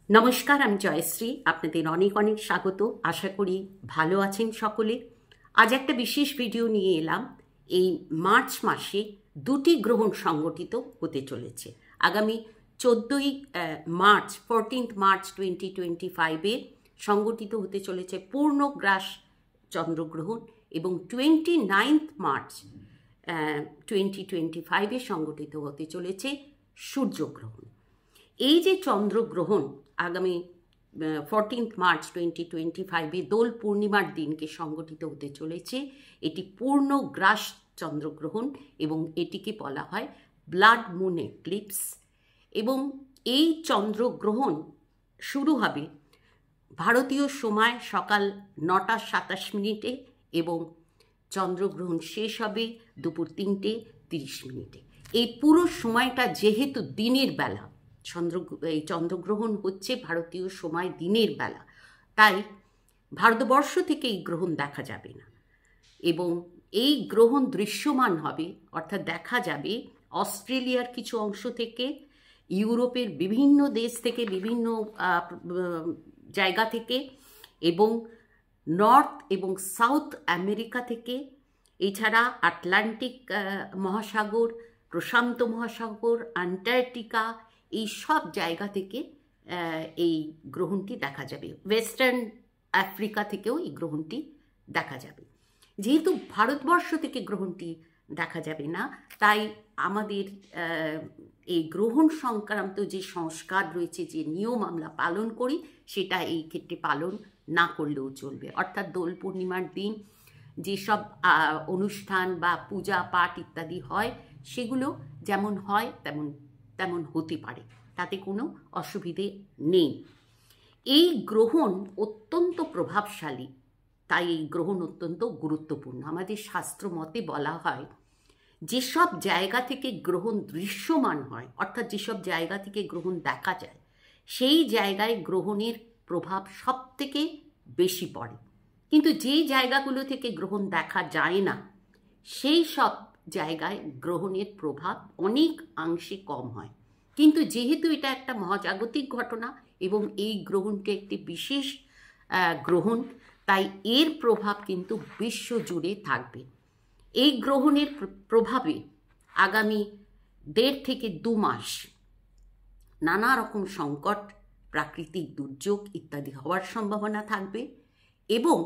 নমস্কার, আমি জয়শ্রী। আপনাদের অনেক অনেক স্বাগত। আশা করি ভালো আছেন সকলে। আজ একটা বিশেষ ভিডিও নিয়ে এলাম। এই মার্চ মাসে দুটি গ্রহণ সংগঠিত হতে চলেছে। আগামী 14ই মার্চ 14th মার্চ 2025-এ সংগঠিত হতে চলেছে পূর্ণগ্রাস চন্দ্রগ্রহণ এবং 29th মার্চ 2025-এ সংগঠিত হতে চলেছে সূর্যগ্রহণ। এই যে চন্দ্রগ্রহণ আগামী 14th মার্চ 2025-এ দোল পূর্ণিমার দিনকে সংগঠিত হতে চলেছে, এটি পূর্ণগ্রাস চন্দ্রগ্রহণ এবং এটিকে বলা হয় ব্লাড মুন এক্লিপস। এবং এই চন্দ্রগ্রহণ শুরু হবে ভারতীয় সময় সকাল 9:27 এবং চন্দ্রগ্রহণ শেষ হবে দুপুর 3:30। এই পুরো সময়টা যেহেতু দিনের বেলা, এই চন্দ্রগ্রহণ হচ্ছে ভারতীয় সময় দিনের বেলা, তাই ভারতবর্ষ থেকে এই গ্রহণ দেখা যাবে না। এবং এই গ্রহণ দৃশ্যমান হবে, অর্থাৎ দেখা যাবে অস্ট্রেলিয়ার কিছু অংশ থেকে, ইউরোপের বিভিন্ন দেশ থেকে, বিভিন্ন জায়গা থেকে, এবং নর্থ এবং সাউথ আমেরিকা থেকে, এছাড়া আটলান্টিক মহাসাগর, প্রশান্ত মহাসাগর, আন্টার্কটিকা, এই সব জায়গা থেকে এই গ্রহণটি দেখা যাবে। ওয়েস্টার্ন আফ্রিকা থেকেও এই গ্রহণটি দেখা যাবে। যেহেতু ভারতবর্ষ থেকে গ্রহণটি দেখা যাবে না, তাই আমাদের এই গ্রহণ সংক্রান্ত যে সংস্কার রয়েছে, যে নিয়ম আমরা পালন করি, সেটা এই ক্ষেত্রে পালন না করলেও চলবে। অর্থাৎ দোল পূর্ণিমার দিন যেসব অনুষ্ঠান বা পূজা পাঠ ইত্যাদি হয়, সেগুলো যেমন হয় তেমন হতে পারে, তাতে কোনো অসুবিধে নেই। এই গ্রহণ অত্যন্ত প্রভাবশালী, তাই এই গ্রহণ অত্যন্ত গুরুত্বপূর্ণ। আমাদের শাস্ত্র মতে বলা হয়, যেসব জায়গা থেকে গ্রহণ দৃশ্যমান হয়, অর্থাৎ যেসব জায়গা থেকে গ্রহণ দেখা যায়, সেই জায়গায় গ্রহণের প্রভাব সব থেকে বেশি পড়ে। কিন্তু যেই জায়গাগুলো থেকে গ্রহণ দেখা যায় না, সেই সব জায়গায় গ্রহণের প্রভাব অনেক অংশে কম হয়। কিন্তু যেহেতু এটা একটা মহাজাগতিক ঘটনা এবং এই গ্রহণটি একটি বিশেষ গ্রহণ, তাই এর প্রভাব কিন্তু বিশ্বজুড়ে থাকবে। এই গ্রহণের প্রভাবে আগামী 1.5 থেকে 2 মাস নানা রকম সংকট, প্রাকৃতিক দুর্যোগ ইত্যাদি হওয়ার সম্ভাবনা থাকবে এবং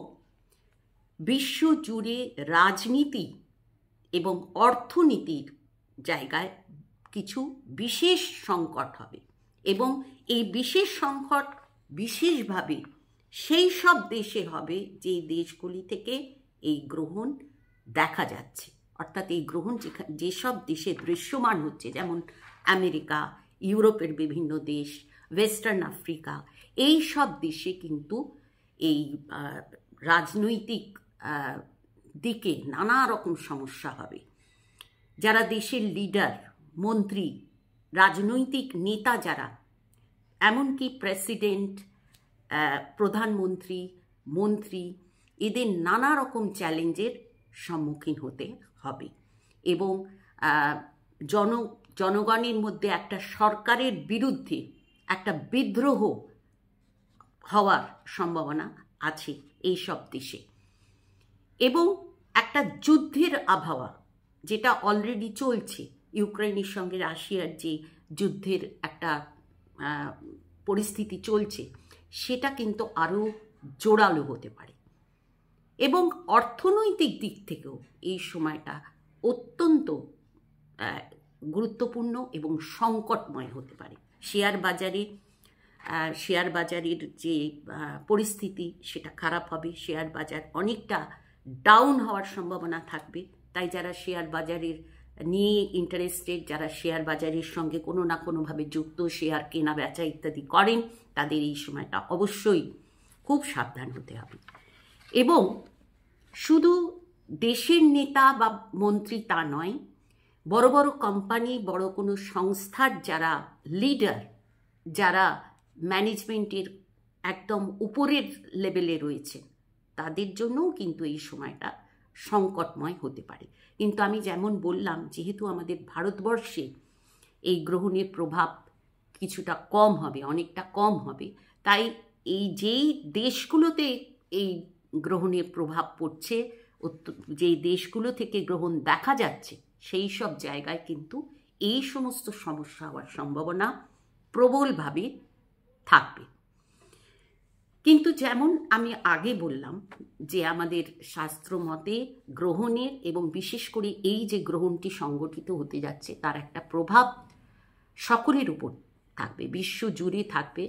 বিশ্বজুড়ে রাজনীতি এবং অর্থনীতির জায়গায় কিছু বিশেষ সংকট হবে। এবং এই বিশেষ সংকট বিশেষভাবে সেই সব দেশে হবে যে দেশগুলি থেকে এই গ্রহণ দেখা যাচ্ছে। অর্থাৎ এই গ্রহণ যেসব দেশে দৃশ্যমান হচ্ছে, যেমন আমেরিকা, ইউরোপের বিভিন্ন দেশ, ওয়েস্টার্ন আফ্রিকা, এই সব দেশে কিন্তু এই রাজনৈতিক দিকে নানা রকম সমস্যা হবে। যারা দেশের লিডার, মন্ত্রী, রাজনৈতিক নেতা যারা, এমনকি প্রেসিডেন্ট, প্রধানমন্ত্রী, মন্ত্রী, এদের নানা রকম চ্যালেঞ্জের সম্মুখীন হতে হবে এবং জনগণের মধ্যে একটা সরকারের বিরুদ্ধে একটা বিদ্রোহ হওয়ার সম্ভাবনা আছে এই সব দেশে। এবং একটা যুদ্ধের আবহাওয়া, যেটা অলরেডি চলছে, ইউক্রেনের সঙ্গে রাশিয়ার যে যুদ্ধের একটা পরিস্থিতি চলছে, সেটা কিন্তু আরও জোরালো হতে পারে। এবং অর্থনৈতিক দিক থেকেও এই সময়টা অত্যন্ত গুরুত্বপূর্ণ এবং সংকটময় হতে পারে। শেয়ার বাজারের যে পরিস্থিতি, সেটা খারাপ হবে। শেয়ার বাজার অনেকটা ডাউন হওয়ার সম্ভাবনা থাকবে। তাই যারা শেয়ার বাজারের নিয়ে ইন্টারেস্টেড, যারা শেয়ার বাজারের সঙ্গে কোনো না কোনোভাবে যুক্ত, শেয়ার কেনা বেচা ইত্যাদি করেন, তাদের এই সময়টা অবশ্যই খুব সাবধান হতে হবে। এবং শুধু দেশের নেতা বা মন্ত্রী তা নয়, বড় বড় কোম্পানি, বড় কোনো সংস্থার যারা লিডার, যারা ম্যানেজমেন্টের একদম উপরের লেভেলে রয়েছে, তাদের জন্যও কিন্তু এই সময়টা সংকটময় হতে পারে। কিন্তু আমি যেমন বললাম, যেহেতু আমাদের ভারতবর্ষে এই গ্রহণের প্রভাব কিছুটা কম হবে, অনেকটা কম হবে। তাই এই যেই দেশগুলোতে এই গ্রহণের প্রভাব পড়ছে, যেই দেশগুলো থেকে গ্রহণ দেখা যাচ্ছে, সেই সব জায়গায় কিন্তু এই সমস্ত সমস্যা হওয়ার সম্ভাবনা প্রবলভাবে থাকবে। কিন্তু যেমন আমি আগে বললাম যে আমাদের শাস্ত্র মতে গ্রহণের এবং বিশেষ করে এই যে গ্রহণটি সংগঠিত হতে যাচ্ছে তার একটা প্রভাব সকলের উপর থাকবে, বিশ্ব জুড়ে থাকবে,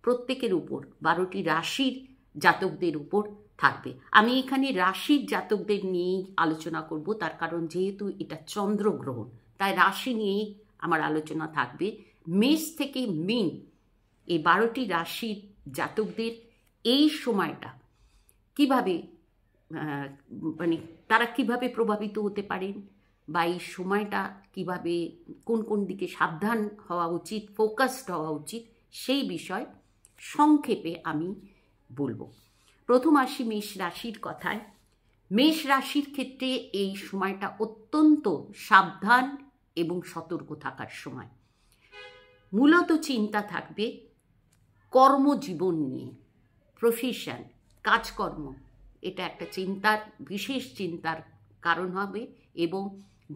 প্রত্যেকের উপর, 12টি রাশির জাতকদের উপর থাকবে। আমি এখানে রাশির জাতকদের নিয়েই আলোচনা করব, তার কারণ যেহেতু এটা চন্দ্রগ্রহণ, তাই রাশি নিয়েই আমার আলোচনা থাকবে। মেষ থেকে মীন এই 12টি রাশির জাতকদের এই সময়টা কিভাবে মানে তারা কিভাবে প্রভাবিত হতে পারেন, বা এই সময়টা কিভাবে কোন কোন দিকে সাবধান হওয়া উচিত, ফোকাসড হওয়া উচিত, সেই বিষয় সংক্ষেপে আমি বলবো। প্রথম আসি মেষ রাশির কথায়। মেষ রাশির ক্ষেত্রে এই সময়টা অত্যন্ত সাবধান এবং সতর্ক থাকার সময়। মূলত চিন্তা থাকবে কর্মজীবন নিয়ে, প্রফেশন, কাজকর্ম, এটা একটা চিন্তার, বিশেষ চিন্তার কারণ হবে। এবং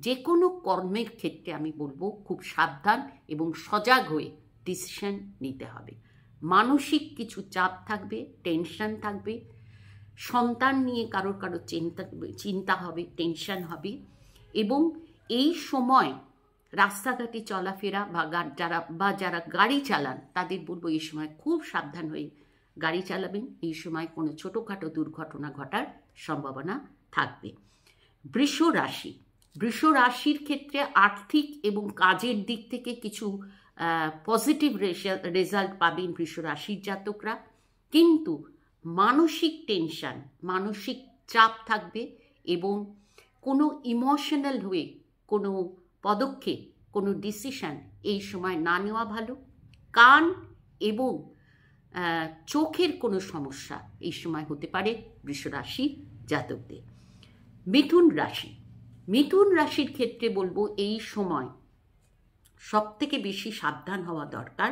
যে কোনো কর্মের ক্ষেত্রে আমি বলবো খুব সাবধান এবং সজাগ হয়ে ডিসিশন নিতে হবে। মানসিক কিছু চাপ থাকবে, টেনশন থাকবে, সন্তান নিয়ে কারো চিন্তা হবে, টেনশন হবে। এবং এই সময় রাস্তাঘাটে চলাফেরা বা যারা গাড়ি চালান তাদের বলবো এই সময় খুব সাবধান হয়ে গাড়ি চালাবেন। এই সময় কোনো ছোটোখাটো দুর্ঘটনা ঘটার সম্ভাবনা থাকবে। বৃষ রাশি, বৃষ রাশির ক্ষেত্রে আর্থিক এবং কাজের দিক থেকে কিছু পজিটিভ রেজাল্ট পাবেন বৃষ রাশির জাতকরা, কিন্তু মানসিক টেনশন, মানসিক চাপ থাকবে এবং কোনো ইমোশনাল হয়ে কোনো পদক্ষেপ, কোনো ডিসিশন এই সময় না নেওয়া ভালো। কান এবং চোখের কোনো সমস্যা এই সময় হতে পারে বৃষ রাশির জাতকদের। মিথুন রাশি, মিথুন রাশির ক্ষেত্রে বলবো এই সময় সব থেকে বেশি সাবধান হওয়া দরকার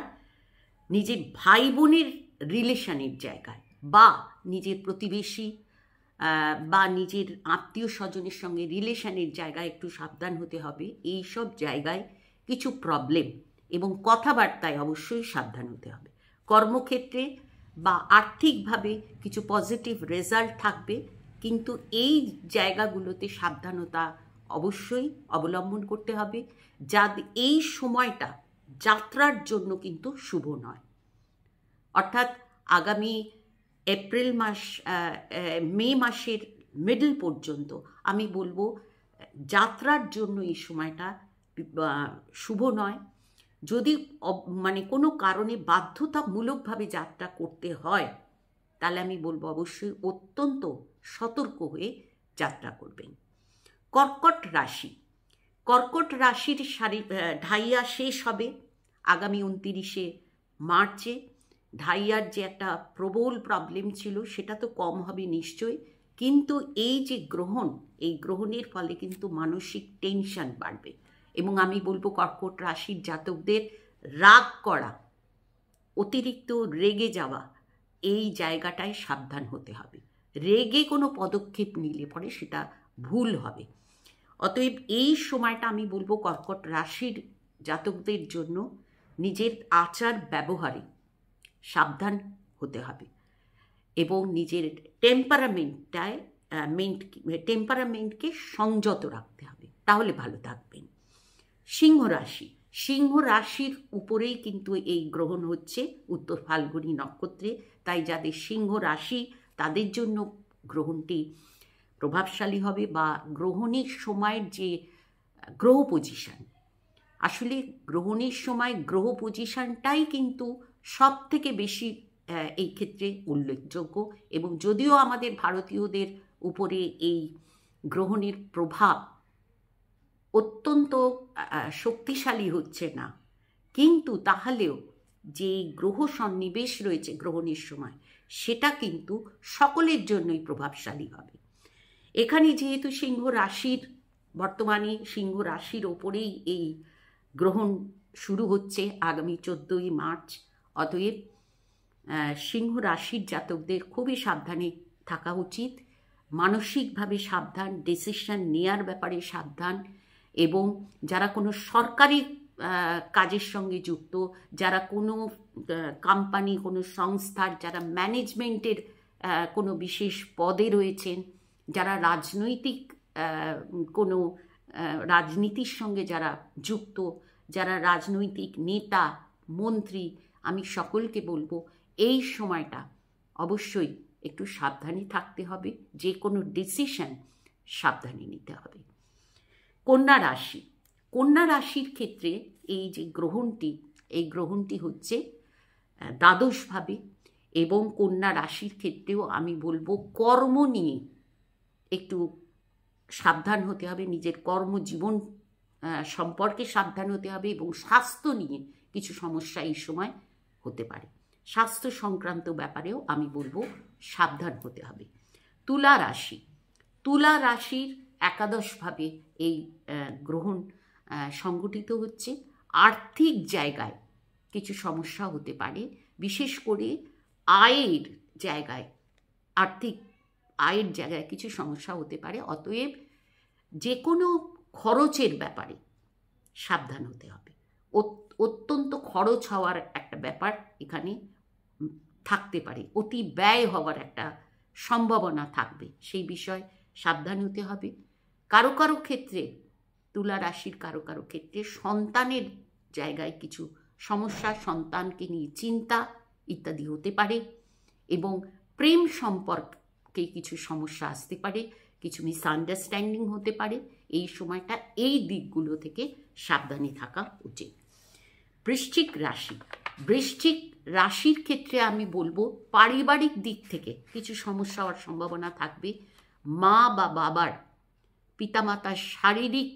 নিজের ভাই বোনের রিলেশনের জায়গায়, বা নিজের প্রতিবেশী বা নিজের আত্মীয় স্বজনের সঙ্গে রিলেশনের জায়গায় একটু সাবধান হতে হবে। এই সব জায়গায় কিছু প্রবলেম এবং কথাবার্তায় অবশ্যই সাবধান হতে হবে। কর্মক্ষেত্রে বা আর্থিকভাবে কিছু পজিটিভ রেজাল্ট থাকবে, কিন্তু এই জায়গাগুলোতে সাবধানতা অবশ্যই অবলম্বন করতে হবে। এই সময়টা যাত্রার জন্য কিন্তু শুভ নয়। অর্থাৎ আগামী এপ্রিল মাস, মে মাসের মিডল পর্যন্ত আমি বলবো যাত্রার জন্য এই সময়টা শুভ নয়। যদি মানে কোনো কারণে বাধ্যতামূলকভাবে যাত্রা করতে হয়, তাহলে আমি বলবো অবশ্যই অত্যন্ত সতর্ক হয়ে যাত্রা করবেন। কর্কট রাশি, কর্কট রাশির ঢাইয়া শেষ হবে আগামী 29শে মার্চে। ঢাইয়ার যে একটা প্রবল প্রবলেম ছিল সেটা তো কম হবে নিশ্চয়ই, কিন্তু এই যে গ্রহণ, এই গ্রহণের ফলে কিন্তু মানসিক টেনশন বাড়বে। এবং আমি বলবো কর্কট রাশির জাতকদের রাগ করা, অতিরিক্ত রেগে যাওয়া, এই জায়গাটায় সাবধান হতে হবে। রেগে কোনো পদক্ষেপ নিলে পরে সেটা ভুল হবে। অতএব এই সময়টা আমি বলবো কর্কট রাশির জাতকদের জন্য নিজের আচার ব্যবহারে সাবধান হতে হবে এবং নিজের টেম্পারামেন্টকে সংযত রাখতে হবে, তাহলে ভালো থাকবেন। সিংহ রাশি, সিংহ রাশির উপরেই কিন্তু এই গ্রহণ হচ্ছে উত্তর ফাল্গুনী নক্ষত্রে, তাই যাদের সিংহ রাশি তাদের জন্য গ্রহণটি প্রভাবশালী হবে। বা গ্রহণের সময়ের যে গ্রহ পজিশন, আসলে গ্রহণের সময় গ্রহ পজিশনটাই কিন্তু সব থেকে বেশি এই ক্ষেত্রে উল্লেখযোগ্য। এবং যদিও আমাদের ভারতীয়দের উপরে এই গ্রহণের প্রভাব অত্যন্ত শক্তিশালী হচ্ছে না, কিন্তু তাহলেও যে গ্রহ সন্নিবেশ রয়েছে গ্রহণের সময়, সেটা কিন্তু সকলের জন্যই প্রভাবশালী হবে। এখানে যেহেতু সিংহ রাশির, বর্তমানে সিংহ রাশির ওপরেই এই গ্রহণ শুরু হচ্ছে আগামী 14ই মার্চ। অতএব সিংহ রাশির জাতকদের খুবই সাবধানে থাকা উচিত, মানসিকভাবে সাবধান, ডিসিশন নেয়ার ব্যাপারে সাবধান, এবং যারা কোনো সরকারি কাজের সঙ্গে যুক্ত, যারা কোনো কোম্পানি, কোনো সংস্থার, যারা ম্যানেজমেন্টের কোনো বিশেষ পদে রয়েছেন, যারা রাজনৈতিক কোনো রাজনীতির সঙ্গে যারা যুক্ত, যারা রাজনৈতিক নেতা, মন্ত্রী, আমি সকলকে বলবো এই সময়টা অবশ্যই একটু সাবধানে থাকতে হবে, যে কোনো ডিসিশন সাবধানে নিতে হবে। কন্যা রাশি, কন্যা রাশির ক্ষেত্রে এই যে গ্রহণটি, এই গ্রহণটি হচ্ছে দ্বাদশভাবে, এবং কন্যা রাশির ক্ষেত্রেও আমি বলবো কর্ম নিয়ে একটু সাবধান হতে হবে, নিজের কর্মজীবন সম্পর্কে সাবধান হতে হবে, এবং স্বাস্থ্য নিয়ে কিছু সমস্যা এই সময় হতে পারে। স্বাস্থ্য সংক্রান্ত ব্যাপারেও আমি বলবো সাবধান হতে হবে। তুলা রাশি, তুলা রাশির একাদশভাবে এই গ্রহণ সংগঠিত হচ্ছে। আর্থিক জায়গায় কিছু সমস্যা হতে পারে, বিশেষ করে আয়ের জায়গায়, আর্থিক আয়ের জায়গায় কিছু সমস্যা হতে পারে। অতএব যে কোনো খরচের ব্যাপারে সাবধান হতে হবে। অত্যন্ত খরচ হওয়ার একটা ব্যাপার এখানে থাকতে পারে, অতি ব্যয় হওয়ার একটা সম্ভাবনা থাকবে, সেই বিষয় সাবধান হতে হবে। কারো কারো ক্ষেত্রে, তুলা রাশির কারো কারো ক্ষেত্রে সন্তানের জায়গায় কিছু সমস্যা, সন্তানকে নিয়ে চিন্তা ইত্যাদি হতে পারে, এবং প্রেম সম্পর্কে কিছু সমস্যা আসতে পারে, কিছু মিসআন্ডারস্ট্যান্ডিং হতে পারে। এই সময়টা এই দিকগুলো থেকে সাবধানে থাকা উচিত। বৃশ্চিক রাশি, বৃশ্চিক রাশির ক্ষেত্রে আমি বলবো পারিবারিক দিক থেকে কিছু সমস্যা হওয়ার সম্ভাবনা থাকবে। মা বা বাবার, পিতামাতার শারীরিক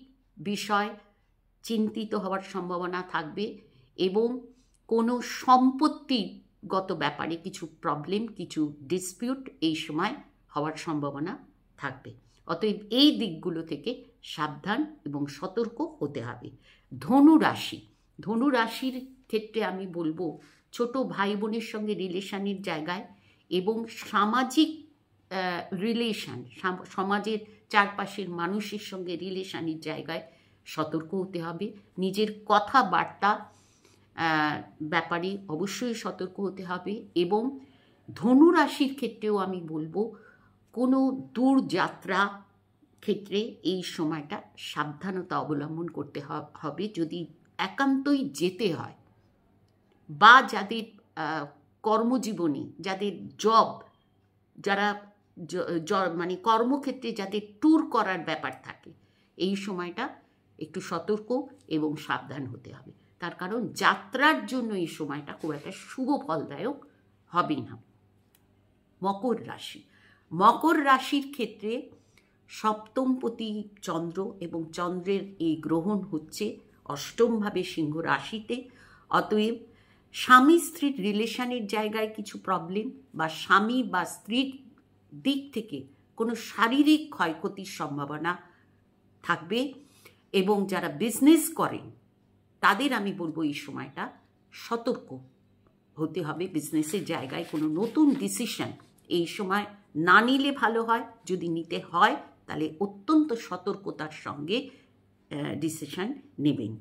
বিষয় চিন্তিত হওয়ার সম্ভাবনা থাকবে, এবং কোনো সম্পত্তিগত ব্যাপারে কিছু প্রবলেম, কিছু ডিসপিউট এই সময় হওয়ার সম্ভাবনা থাকবে। অতএব এই দিকগুলো থেকে সাবধান এবং সতর্ক হতে হবে। ধনু রাশি, ধনু রাশির ক্ষেত্রে আমি বলবো ছোট ভাই বোনের সঙ্গে রিলেশনের জায়গায়, এবং সামাজিক রিলেশন, সমাজের চারপাশের মানুষের সঙ্গে রিলেশনের জায়গায় সতর্ক হতে হবে। নিজের কথাবার্তা ব্যাপারে অবশ্যই সতর্ক হতে হবে, এবং ধনু রাশির ক্ষেত্রেও আমি বলবো কোনো দূরযাত্রা ক্ষেত্রে এই সময়টা সাবধানতা অবলম্বন করতে হবে। যদি একান্তই যেতে হয়, বা যাদের কর্মজীবনে, যাদের জব, যারা মানে কর্মক্ষেত্রে যাদের ট্যুর করার ব্যাপার থাকে, এই সময়টা একটু সতর্ক এবং সাবধান হতে হবে। তার কারণ যাত্রার জন্য এই সময়টা খুব একটা শুভ ফলদায়ক হবে না। মকর রাশি, মকর রাশির ক্ষেত্রে সপ্তমপতি চন্দ্র, এবং চন্দ্রের এই গ্রহণ হচ্ছে অষ্টমভাবে সিংহ রাশিতে। অতএব স্বামী স্ত্রীর রিলেশনের জায়গায় কিছু প্রবলেম, বা স্বামী বা স্ত্রীর দিক থেকে কোনো শারীরিক ক্ষয়ক্ষতির সম্ভাবনা থাকবে, এবং যারা বিজনেস করেন তাদের আমি বলবো এই সময়টা সতর্ক হতে হবে। বিজনেসের জায়গায় কোনো নতুন ডিসিশন এই সময় না নিলে ভালো হয়, যদি নিতে হয় তাহলে অত্যন্ত সতর্কতার সঙ্গে ডিসিশন নেবেন।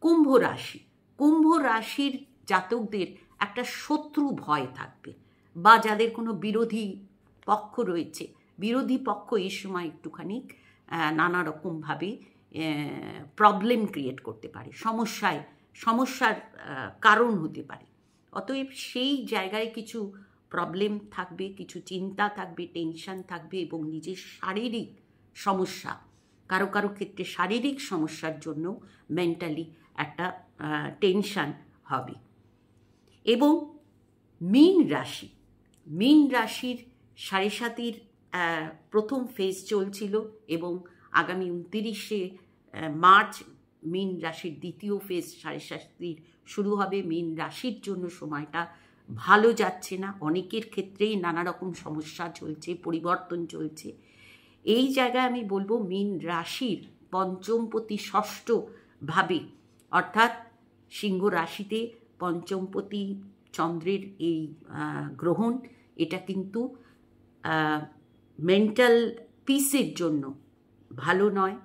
কুম্ভ রাশি, কুম্ভ রাশির জাতকদের একটা শত্রু ভয় থাকবে, বা যাদের কোনো বিরোধী পক্ষ রয়েছে, বিরোধী পক্ষ এই সময় একটুখানি নানা রকমভাবে প্রবলেম ক্রিয়েট করতে পারে, সমস্যার কারণ হতে পারে। অতএব সেই জায়গায় কিছু প্রবলেম থাকবে, কিছু চিন্তা থাকবে, টেনশন থাকবে, এবং নিজের শারীরিক সমস্যা, কারো কারো ক্ষেত্রে শারীরিক সমস্যার জন্য মেন্টালি একটা টেনশন হবে। এবং মীন রাশি, মীন রাশির 7.5 প্রথম ফেজ চলছিল, এবং আগামী 29শে মার্চ মীন রাশির দ্বিতীয় ফেজ 7.5 শুরু হবে। মীন রাশির জন্য সময়টা ভালো যাচ্ছে না, অনেকের ক্ষেত্রেই নানা রকম সমস্যা চলছে, পরিবর্তন চলছে। এই জায়গায় আমি বলবো মীন রাশির পঞ্চমপতি ষষ্ঠভাবে, অর্থাৎ সিংহ রাশিতে পঞ্চমপতি চন্দ্রের এই গ্রহণ, এটা কিন্তু মেন্টাল পিসের জন্য ভালো নয়।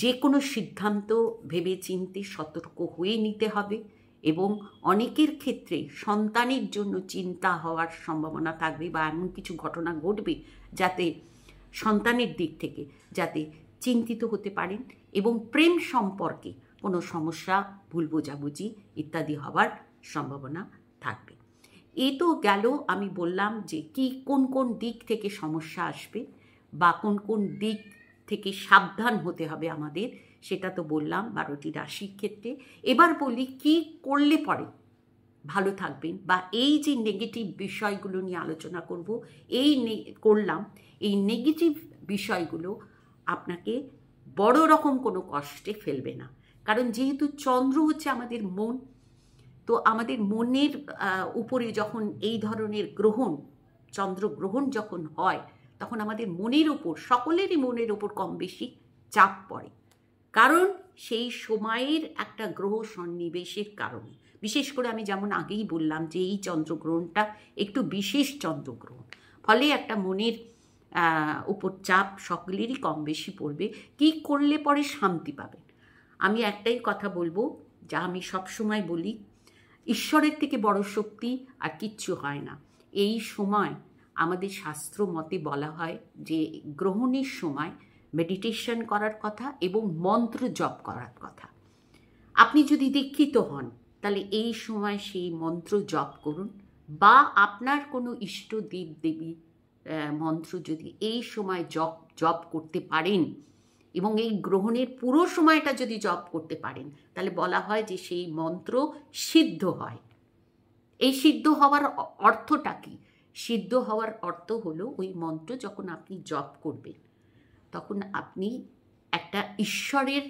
যে কোনো সিদ্ধান্ত ভেবে চিন্তে সতর্ক হয়ে নিতে হবে, এবং অনেকের ক্ষেত্রে সন্তানের জন্য চিন্তা হওয়ার সম্ভাবনা থাকবে, বা এমন কিছু ঘটনা ঘটবে যাতে সন্তানের দিক থেকে যাতে চিন্তিত হতে পারেন, এবং প্রেম সম্পর্কে কোনো সমস্যা, ভুল বোঝাবুঝি ইত্যাদি হওয়ার সম্ভাবনা থাকবে। এ তো গেল, আমি বললাম যে কোন কোন দিক থেকে সমস্যা আসবে বা কোন কোন দিক থেকে সাবধান হতে হবে আমাদের, সেটা তো বললাম 12টি রাশির ক্ষেত্রে। এবার বলি কি করলে পরে ভালো থাকবেন, বা এই যে নেগেটিভ বিষয়গুলো নিয়ে আলোচনা করব, করলাম এই নেগেটিভ বিষয়গুলো আপনাকে বড় রকম কোনো কষ্টে ফেলবে না। কারণ যেহেতু চন্দ্র হচ্ছে আমাদের মন, তো আমাদের মনের উপরে যখন এই ধরনের গ্রহণ, চন্দ্রগ্রহণ যখন হয়, তখন আমাদের মনের ওপর, সকলেরই মনের ওপর কম বেশি চাপ পড়ে, কারণ সেই সময়ের একটা গ্রহ সন্নিবেশের কারণে। বিশেষ করে আমি যেমন আগেই বললাম যে এই চন্দ্রগ্রহণটা একটু বিশেষ চন্দ্রগ্রহণ, ফলে একটা মনের উপর চাপ সকলেরই কম বেশি পড়বে। কি করলে পরে শান্তি পাবেন? আমি একটাই কথা বলবো, যা আমি সবসময় বলি, ঈশ্বরের থেকে বড় শক্তি আর কিচ্ছু হয় না। এই সময় আমাদের শাস্ত্র মতে বলা হয় যে গ্রহণের সময় মেডিটেশন করার কথা এবং মন্ত্র জপ করার কথা। আপনি যদি দীক্ষিত হন তাহলে এই সময় সেই মন্ত্র জপ করুন, বা আপনার কোনো ইষ্ট দেব দেবী মন্ত্র যদি এই সময় জপ করতে পারেন, এবং এই গ্রহণের পুরো সময়টা যদি জপ করতে পারেন, তাহলে বলা হয় যে সেই মন্ত্র সিদ্ধ হয়। এই সিদ্ধ হওয়ার অর্থটা কি? সিদ্ধ হওয়ার অর্থ হলো ওই মন্ত্র যখন আপনি জপ করবেন, তখন আপনি একটা ঈশ্বরের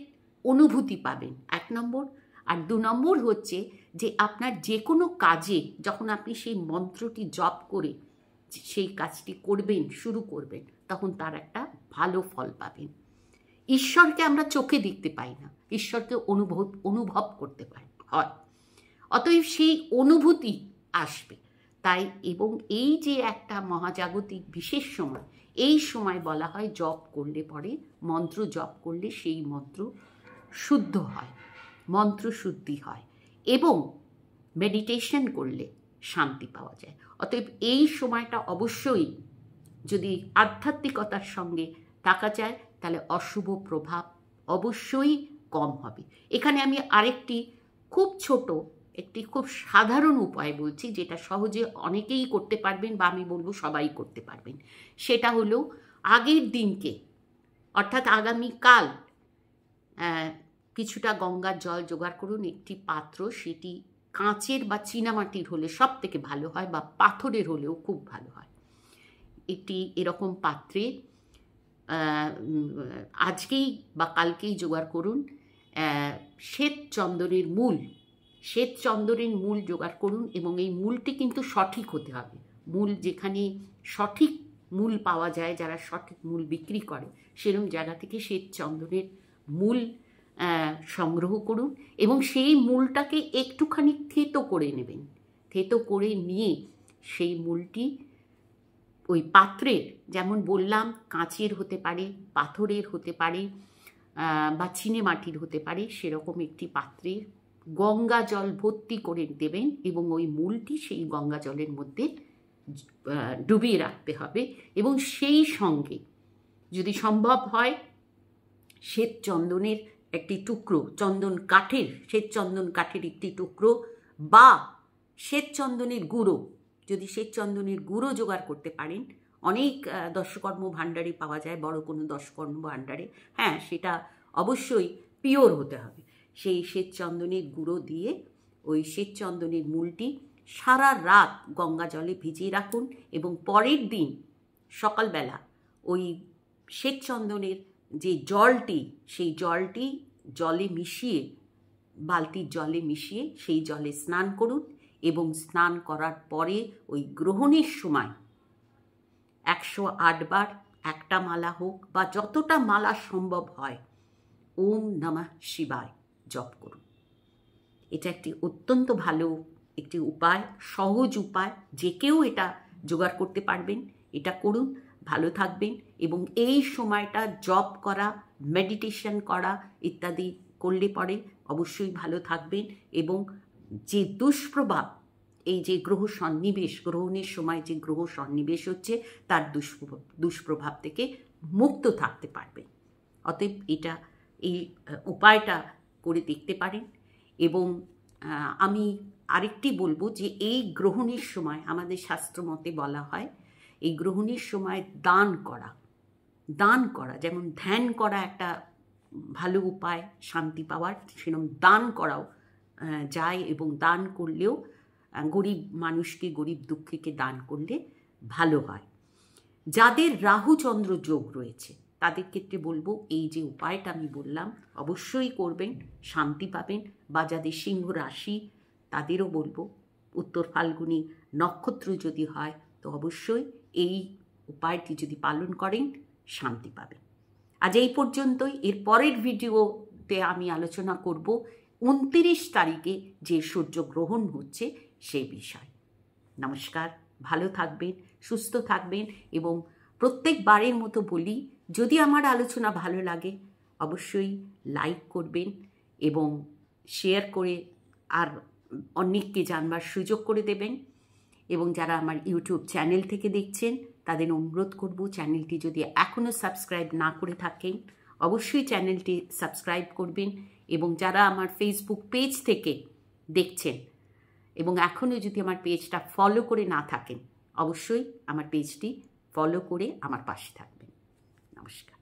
অনুভূতি পাবেন, 1 নম্বর। আর 2 নম্বর হচ্ছে যে আপনার যে কোনো কাজে যখন আপনি সেই মন্ত্রটি জপ করে সেই কাজটি করবেন, শুরু করবেন, তখন তার একটা ভালো ফল পাবেন। ঈশ্বরকে আমরা চোখে দেখতে পাই না, ঈশ্বরকে অনুভব করতে হয়। অতএব সেই অনুভূতি আসবে। তাই এবং এই যে একটা মহাজাগতিক বিশেষ সময়, এই সময় বলা হয় জপ করলে পরে, মন্ত্র জপ করলে সেই মন্ত্র শুদ্ধ হয়, মন্ত্র শুদ্ধি হয়, এবং মেডিটেশন করলে শান্তি পাওয়া যায়। অতএব এই সময়টা অবশ্যই যদি আধ্যাত্মিকতার সঙ্গে থাকা যায়, তাহলে অশুভ প্রভাব অবশ্যই কম হবে। এখানে আমি আরেকটি খুব ছোট, একটি খুব সাধারণ উপায় বলছি, যেটা সহজে অনেকেই করতে পারবেন, বা আমি বলবো সবাই করতে পারবেন। সেটা হলো আগের দিনকে, অর্থাৎ আগামীকাল কিছুটা গঙ্গার জল জোগাড় করুন, একটি পাত্র, সেটি কাঁচের বা চীনামাটির হলে সব থেকে ভালো হয়, বা পাথরের হলেও খুব ভালো হয়। একটি এরকম পাত্রে আজকেই বা কালকেই জোগাড় করুন শ্বেত চন্দনের মূল জোগাড় করুন, এবং এই মূলটি কিন্তু সঠিক হতে হবে। মূল যেখানে সঠিক মূল পাওয়া যায়, যারা সঠিক মূল বিক্রি করে, সেরকম জায়গা থেকে শ্বেত চন্দনের মূল সংগ্রহ করুন, এবং সেই মূলটাকে একটুখানি থেতো করে নেবেন। থেতো করে নিয়ে সেই মূলটি ওই পাত্রের, যেমন বললাম কাঁচের হতে পারে, পাথরের হতে পারে, বা চিনে মাটির হতে পারে, সেরকম একটি পাত্রে গঙ্গা জল ভর্তি করে দেবেন, এবং ওই মূলটি সেই গঙ্গা জলের মধ্যে ডুবিয়ে রাখতে হবে। এবং সেই সঙ্গে যদি সম্ভব হয় শ্বেত চন্দনের একটি টুকরো, শ্বেত চন্দন কাঠের একটি টুকরো, বা শ্বেত চন্দনের গুঁড়ো, যদি শ্বেত চন্দনের গুঁড়ো জোগাড় করতে পারেন, অনেক দশকর্ম ভাণ্ডারে পাওয়া যায়, বড় কোনো দশকর্ম ভাণ্ডারে, হ্যাঁ, সেটা অবশ্যই পিওর হতে হবে। সেই শ্বেত চন্দনের গুঁড়ো দিয়ে ওই শ্বেত চন্দনের মূলটি সারা রাত গঙ্গা জলে ভিজিয়ে রাখুন, এবং পরের দিন সকালবেলা ওই শ্বেত চন্দনের যে জলটি, সেই জলটি জলে মিশিয়ে, বালতির জলে মিশিয়ে সেই জলে স্নান করুন, এবং স্নান করার পরে ওই গ্রহণের সময় 108 বার একটা মালা হোক বা যতটা মালা সম্ভব হয় ওম নমঃ শিবায় জপ করুন। এটা একটি অত্যন্ত ভালো একটি উপায়, সহজ উপায়, যে কেউ এটা জোগাড় করতে পারবেন। এটা করুন, ভালো থাকবেন। এবং এই সময়টা জব করা, মেডিটেশন করা ইত্যাদি করলে পরে অবশ্যই ভালো থাকবেন। এবং যে দুষ্প্রভাব, এই যে গ্রহ সন্নিবেশ, গ্রহণের সময় যে গ্রহ সন্নিবেশ হচ্ছে, তার দুষ্প্রভাব থেকে মুক্ত থাকতে পারবেন। অতএব এই উপায়টা করে দেখতে পারেন। এবং আমি আরেকটি বলবো যে এই গ্রহণের সময় আমাদের শাস্ত্রমতে বলা হয়, এই গ্রহণের সময় দান করা, যেমন ধ্যান করা একটা ভালো উপায় শান্তি পাওয়ার, সেরকম দান করাও যায়। এবং দান করলেও গরিব মানুষকে, গরিব দুঃখীকে দান করলে ভালো হয়। যাদের রাহুচন্দ্র যোগ রয়েছে তাদের ক্ষেত্রে বলবো এই যে উপায়টা আমি বললাম অবশ্যই করবেন, শান্তি পাবেন। বা যাদের সিংহ রাশি তাদেরও বলবো উত্তর ফাল্গুনী নক্ষত্র যদি হয় তো অবশ্যই এই উপায়টি যদি পালন করেন শান্তি পাবেন। আজ এই পর্যন্তই। এর পরের ভিডিওতে আমি আলোচনা করব 29 তারিখে যে সূর্যগ্রহণ হচ্ছে সেই বিষয়। নমস্কার, ভালো থাকবেন, সুস্থ থাকবেন। এবং প্রত্যেকবারের মতো বলি, যদি আমার আলোচনা ভালো লাগে অবশ্যই লাইক করবেন এবং শেয়ার করে আর অনেককে জানবার সুযোগ করে দেবেন। এবং যারা আমার ইউটিউব চ্যানেল থেকে দেখছেন তাদের অনুরোধ করব, চ্যানেলটি যদি এখনও সাবস্ক্রাইব না করে থাকেন অবশ্যই চ্যানেলটি সাবস্ক্রাইব করবেন। এবং যারা আমার ফেসবুক পেজ থেকে দেখছেন এবং এখনও যদি আমার পেজটা ফলো করে না থাকেন অবশ্যই আমার পেজটি ফলো করে আমার পাশে থাকবেন। নমস্কার।